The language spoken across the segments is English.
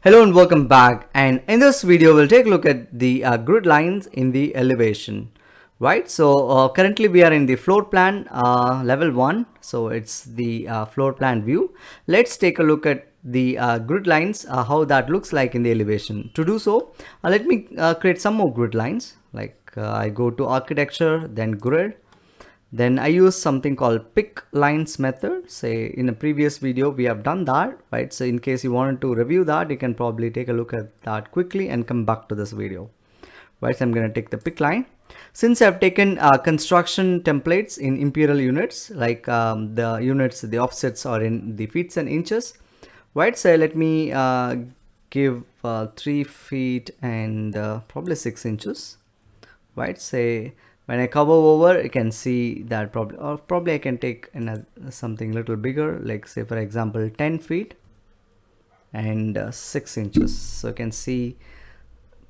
Hello and welcome back, and in this video we'll take a look at the grid lines in the elevation, right? So currently we are in the floor plan level 1, so it's the floor plan view. Let's take a look at the grid lines, how that looks like in the elevation. To do so, let me create some more grid lines. I go to architecture, then grid. Then I use something called pick lines method. Say in a previous video we have done that, right? So in case you wanted to review that, you can probably take a look at that quickly and come back to this video, right? So I'm going to take the pick line. Since I've taken construction templates in imperial units, the units, the offsets are in the feet and inches, right? So let me give 3 feet and probably 6 inches, right? Say when I cover over, you can see that probably I can take something little bigger, like say for example 10 feet and 6 inches, so you can see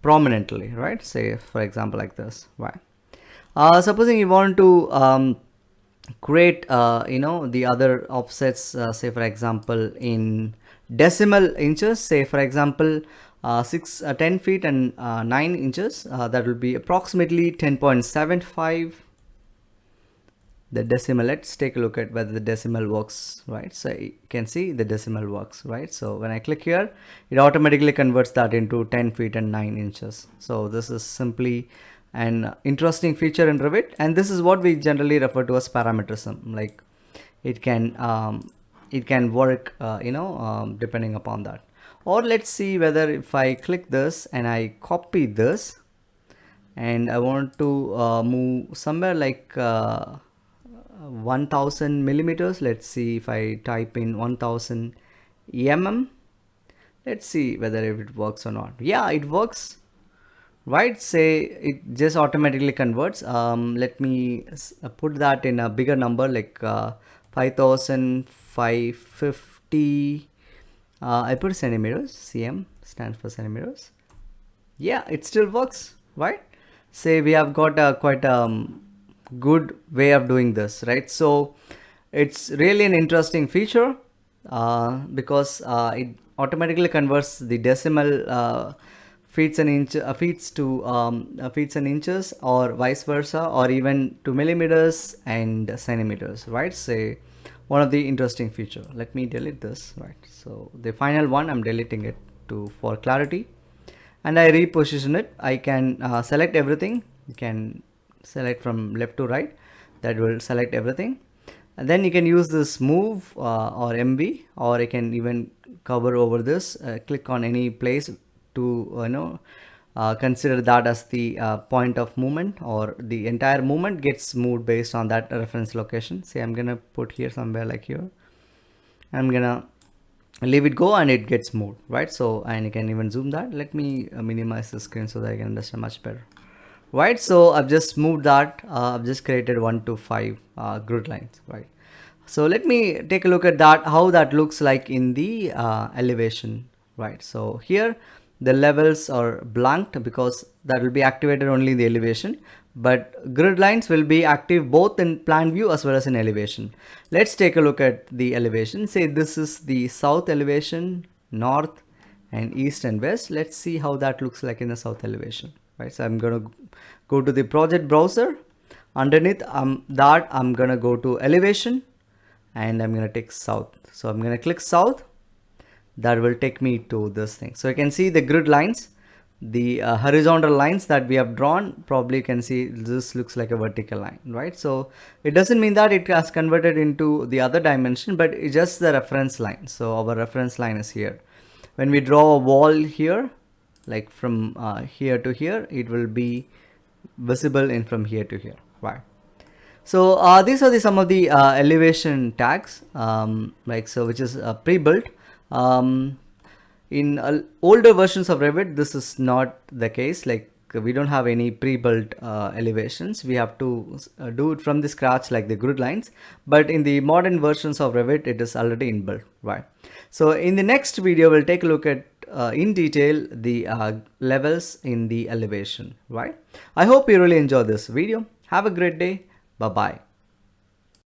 prominently, right? Say for example like this, right? Supposing you want to create the other offsets, say for example in decimal inches, say for example 10 feet and 9 inches, that will be approximately 10.75. the decimal, let's take a look at whether the decimal works, right? So you can see the decimal works, right? So when I click here, it automatically converts that into 10 feet and 9 inches. So this is simply an interesting feature in Revit, and this is what we generally refer to as parametrism. Like it can work depending upon that. Or let's see whether if I click this and I copy this and I want to move somewhere like 1000 millimeters. Let's see if I type in 1000 mm. Let's see whether it works or not. Yeah, it works, right? Say it just automatically converts. Let me put that in a bigger number, like 5550. I put centimeters. Cm stands for centimeters. Yeah, it still works, right? Say we have got a quite good way of doing this, right? So it's really an interesting feature because it automatically converts the decimal feet and inches, or vice versa, or even to millimeters and centimeters, right? Say one of the interesting feature. Let me delete this, right? So the final one, I'm deleting it for clarity, and I reposition it. I can select everything. You can select from left to right, that will select everything, and then you can use this move or MV, or you can even cover over this, click on any place to consider that as the point of movement, or the entire movement gets moved based on that reference location. Say I'm gonna put here somewhere like here. I'm gonna leave it go and it gets moved, right? So, and you can even zoom that. Let me minimize the screen so that I can understand much better, right? So I've just moved that. I've just created 1 to 5 grid lines, right? So let me take a look at that, how that looks like in the elevation, right? So here the levels are blanked because that will be activated only in the elevation, but grid lines will be active both in plan view as well as in elevation. Let's take a look at the elevation. Say this is the south elevation, north and east and west. Let's see how that looks like in the south elevation, right? So I'm going to go to the project browser. Underneath that, I'm going to go to elevation and I'm going to take south. So I'm going to click south. That will take me to this thing. So you can see the grid lines, the horizontal lines that we have drawn. Probably you can see this looks like a vertical line, right? So it doesn't mean that it has converted into the other dimension, but it's just the reference line. So our reference line is here. When we draw a wall here, like from here to here, it will be visible in from here to here, right? So these are some of the elevation tags, which is pre-built. In older versions of Revit, this is not the case. Like we don't have any pre-built elevations. We have to do it from the scratch, like the grid lines. But in the modern versions of Revit, it is already inbuilt, right? So in the next video, we'll take a look at in detail the levels in the elevation, right? I hope you really enjoy this video. Have a great day. Bye bye.